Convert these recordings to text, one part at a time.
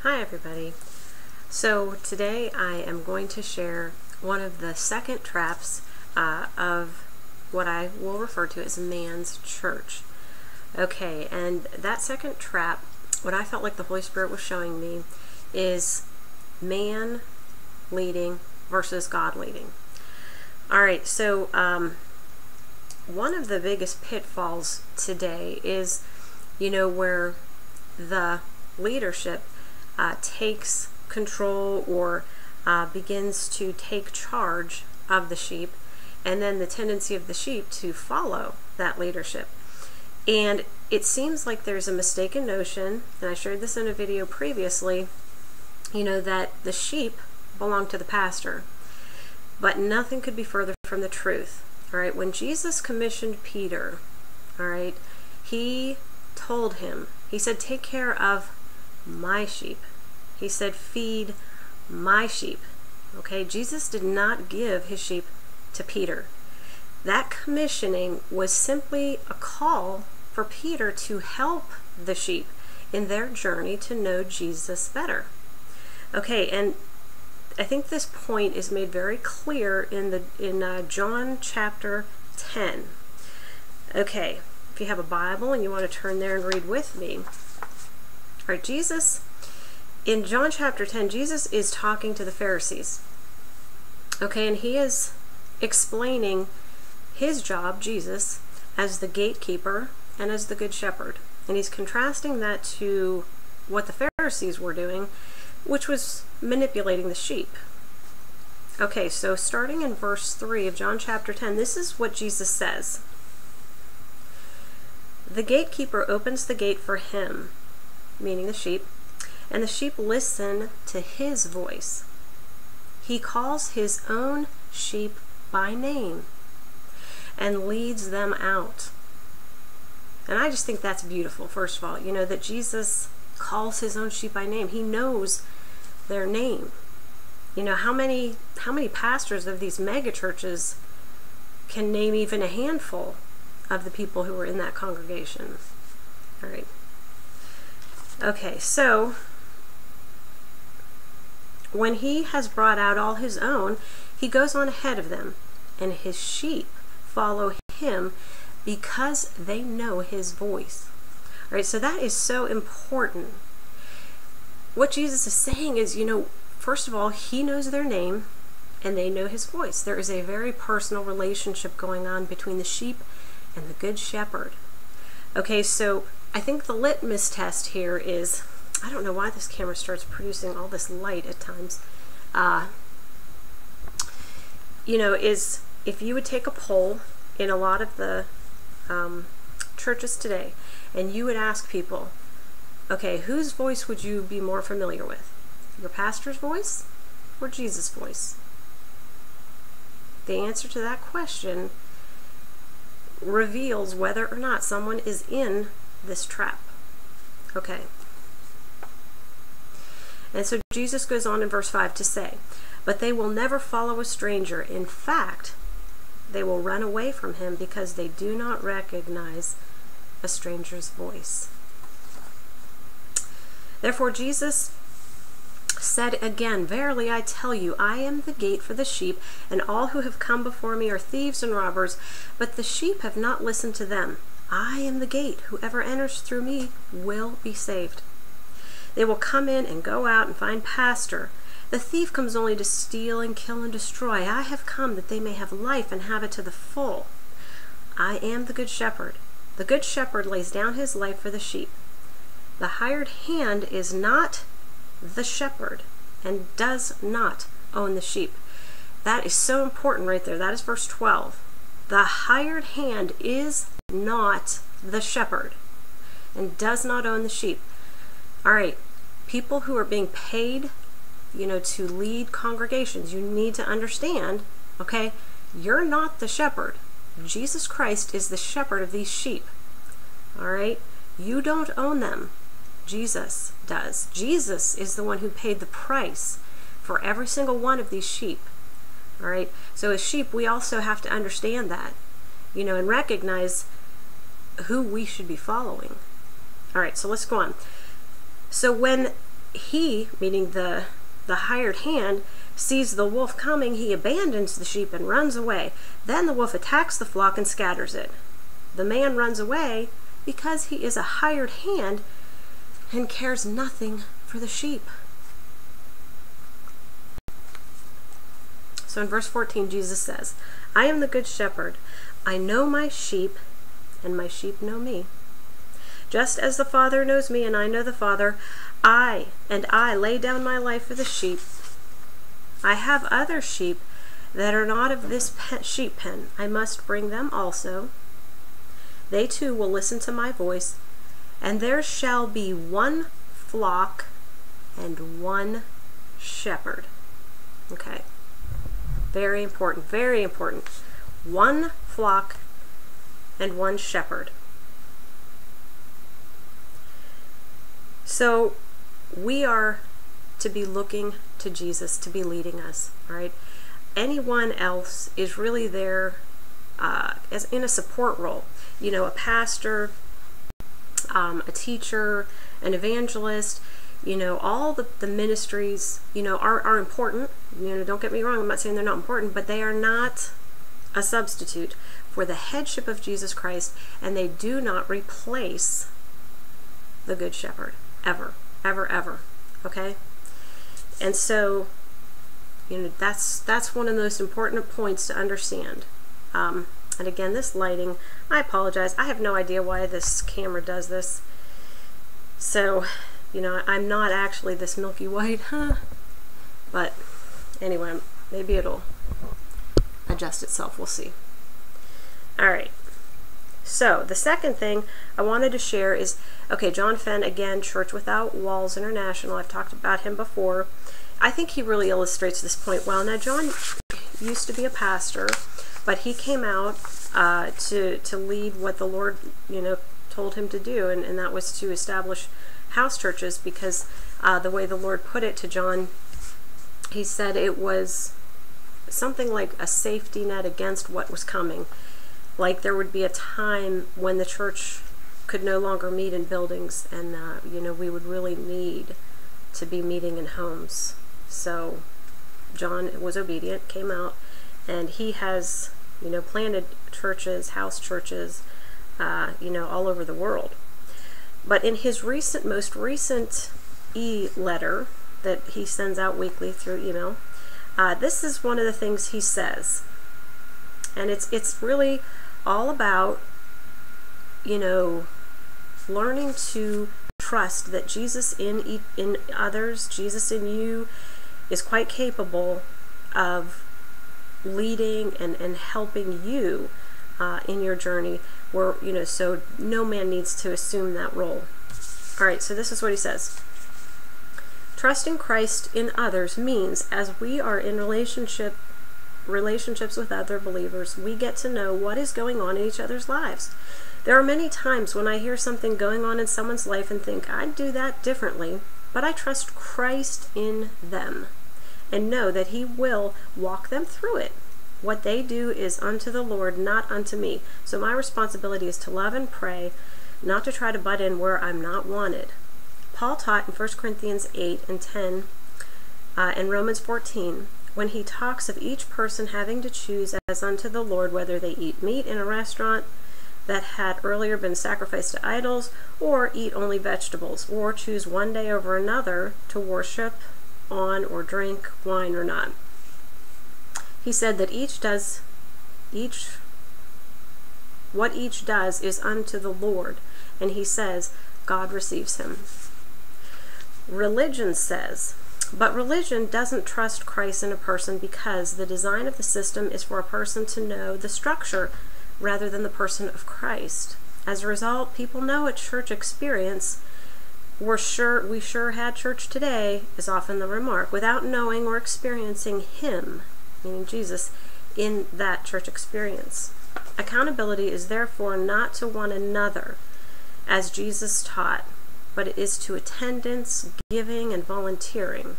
Hi everybody. So today I am going to share one of the second traps of what I will refer to as man's church. Okay, and that second trap, what I felt like the Holy Spirit was showing me, is man leading versus God leading. Alright, so one of the biggest pitfalls today is, where the leadership takes control or begins to take charge of the sheep, and then the tendency of the sheep to follow that leadership. And it seems like there's a mistaken notion, and I shared this in a video previously, that the sheep belong to the pastor. But nothing could be further from the truth. All right, when Jesus commissioned Peter, all right, he told him, he said, take care of my sheep. He said, feed my sheep. Okay, Jesus did not give his sheep to Peter. That commissioning was simply a call for Peter to help the sheep in their journey to know Jesus better. Okay, and I think this point is made very clear in John chapter 10. Okay, if you have a Bible and you want to turn there and read with me. All right, in John chapter 10, Jesus is talking to the Pharisees. Okay, and he is explaining his job, Jesus, as the gatekeeper and as the good shepherd. And he's contrasting that to what the Pharisees were doing, which was manipulating the sheep. Okay, so starting in verse 3 of John chapter 10, this is what Jesus says. The gatekeeper opens the gate for him, meaning the sheep, and the sheep listen to his voice. He calls his own sheep by name and leads them out. And I just think that's beautiful, first of all, that Jesus calls his own sheep by name. He knows their name. How many pastors of these mega churches can name even a handful of the people who were in that congregation? All right. Okay, so when he has brought out all his own, he goes on ahead of them, and his sheep follow him because they know his voice. All right, so that is so important. What Jesus is saying is, first of all, he knows their name and they know his voice. There is a very personal relationship going on between the sheep and the good shepherd. Okay, so I think the litmus test here is, I don't know why this camera starts producing all this light at times, is if you would take a poll in a lot of the churches today, and you would ask people, okay, whose voice would you be more familiar with? Your pastor's voice or Jesus' voice? The answer to that question reveals whether or not someone is in this trap. Okay. And so Jesus goes on in verse 5 to say, but they will never follow a stranger. In fact, they will run away from him because they do not recognize a stranger's voice. Therefore Jesus said again, verily I tell you, I am the gate for the sheep, and all who have come before me are thieves and robbers, but the sheep have not listened to them. I am the gate. Whoever enters through me will be saved. They will come in and go out and find pasture. The thief comes only to steal and kill and destroy. I have come that they may have life and have it to the full. I am the good shepherd. The good shepherd lays down his life for the sheep. The hired hand is not the shepherd and does not own the sheep. That is so important right there. That is verse 12. The hired hand is not the shepherd and does not own the sheep. All right, people who are being paid, to lead congregations, you need to understand, okay, you're not the shepherd. Jesus Christ is the shepherd of these sheep. All right, you don't own them. Jesus does. Jesus is the one who paid the price for every single one of these sheep. All right, so as sheep, we also have to understand that, and recognize who we should be following. All right, so let's go on. So when he, meaning the hired hand, sees the wolf coming, he abandons the sheep and runs away. Then the wolf attacks the flock and scatters it. The man runs away because he is a hired hand and cares nothing for the sheep. So in verse 14, Jesus says, I am the good shepherd. I know my sheep, and my sheep know me. Just as the Father knows me, and I know the Father, I lay down my life for the sheep. I have other sheep that are not of this sheep pen. I must bring them also. They too will listen to my voice, and there shall be one flock and one shepherd. Okay. Very important, very important. One flock and one shepherd. So we are to be looking to Jesus to be leading us, right? Anyone else is really there as in a support role. You know, a pastor, a teacher, an evangelist, you know, all the ministries, you know, are important. You know, don't get me wrong, I'm not saying they're not important, but they are not a substitute for the headship of Jesus Christ, and they do not replace the Good Shepherd, ever, ever, ever, okay? And so, you know, that's one of the most important points to understand. And again, this lighting, I apologize, I have no idea why this camera does this. So, you know, I'm not actually this milky white, but anyway, maybe it'll adjust itself, we'll see. Alright, so the second thing I wanted to share is, okay, John Fenn, again, Church Without Walls International, I've talked about him before. I think he really illustrates this point well. Now, John used to be a pastor, but he came out to lead what the Lord, you know, told him to do, and that was to establish house churches, because the way the Lord put it to John, he said it was something like a safety net against what was coming. Like there would be a time when the church could no longer meet in buildings, and you know, we would really need to be meeting in homes. So John was obedient, came out, and he has, you know, planted churches, house churches, you know, all over the world. But in his most recent e-letter that he sends out weekly through email, this is one of the things he says. And it's really all about, you know, learning to trust that Jesus in others, Jesus in you, is quite capable of leading and helping you in your journey, where, you know, so no man needs to assume that role. All right, so this is what he says. Trusting Christ in others means, as we are in relationships with other believers, we get to know what is going on in each other's lives. There are many times when I hear something going on in someone's life and think, I'd do that differently, but I trust Christ in them and know that he will walk them through it. What they do is unto the Lord, not unto me. So my responsibility is to love and pray, not to try to butt in where I'm not wanted. Paul taught in 1 Corinthians 8 and 10 and Romans 14, when he talks of each person having to choose as unto the Lord whether they eat meat in a restaurant that had earlier been sacrificed to idols, or eat only vegetables, or choose one day over another to worship on or drink wine or not. He said that what each does is unto the Lord, and he says God receives him. Religion says, but religion doesn't trust Christ in a person, because the design of the system is for a person to know the structure rather than the person of Christ. As a result, people know a church experience. We sure had church today, is often the remark, without knowing or experiencing him, meaning Jesus, in that church experience. Accountability is therefore not to one another, as Jesus taught, but it is to attendance, giving, and volunteering.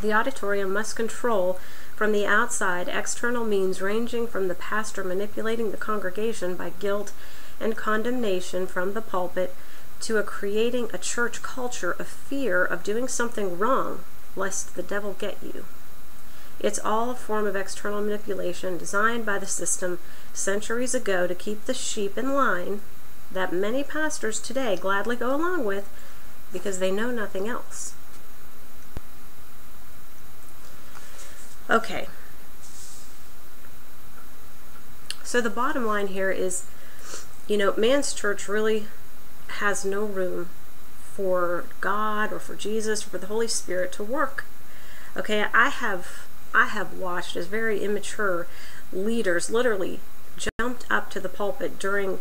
The auditorium must control from the outside external means, ranging from the pastor manipulating the congregation by guilt and condemnation from the pulpit to creating a church culture of fear of doing something wrong lest the devil get you. It's all a form of external manipulation designed by the system centuries ago to keep the sheep in line that many pastors today gladly go along with because they know nothing else. Okay. So the bottom line here is, man's church really has no room for God or for Jesus or for the Holy Spirit to work. Okay, I have watched as very immature leaders literally jumped up to the pulpit during,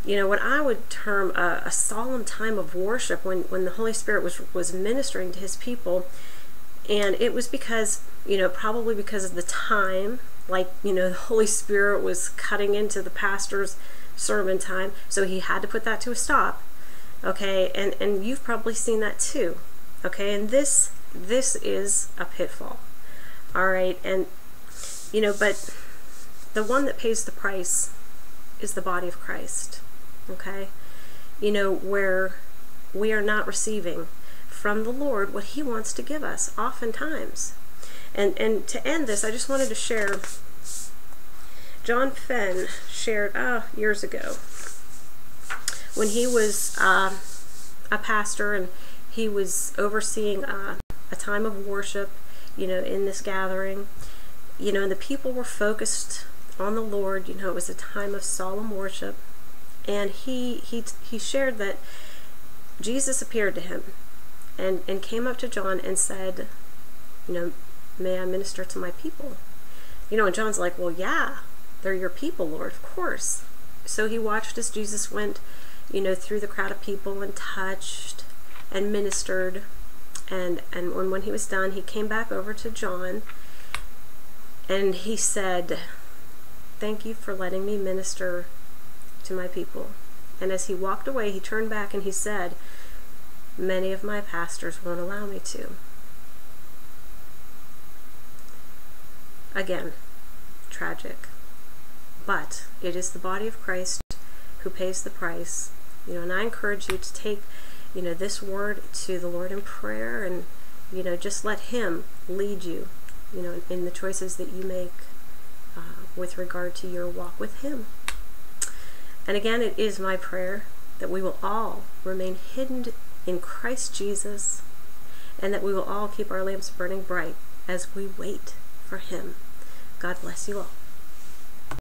what I would term a solemn time of worship when the Holy Spirit was ministering to his people. And it was because, probably because of the time, the Holy Spirit was cutting into the pastor's sermon time, so he had to put that to a stop. Okay, and you've probably seen that too. Okay, and this is a pitfall. All right, and but the one that pays the price is the body of Christ. Okay, where we are not receiving from the Lord what he wants to give us oftentimes. And to end this, I just wanted to share, John Fenn shared years ago when he was a pastor and he was overseeing a time of worship, in this gathering, and the people were focused on the Lord. It was a time of solemn worship, and he shared that Jesus appeared to him and came up to John and said, may I minister to my people? And John's like, well, yeah, they're your people, Lord, of course. So he watched as Jesus went, through the crowd of people and touched and ministered. And when he was done, he came back over to John and he said, thank you for letting me minister to my people. And as he walked away, he turned back and he said, many of my pastors won't allow me to. Again, tragic. But it is the body of Christ who pays the price. And I encourage you to take, this word to the Lord in prayer and, just let him lead you, in the choices that you make with regard to your walk with him. And again, it is my prayer that we will all remain hidden in Christ Jesus and that we will all keep our lamps burning bright as we wait for him. God bless you all.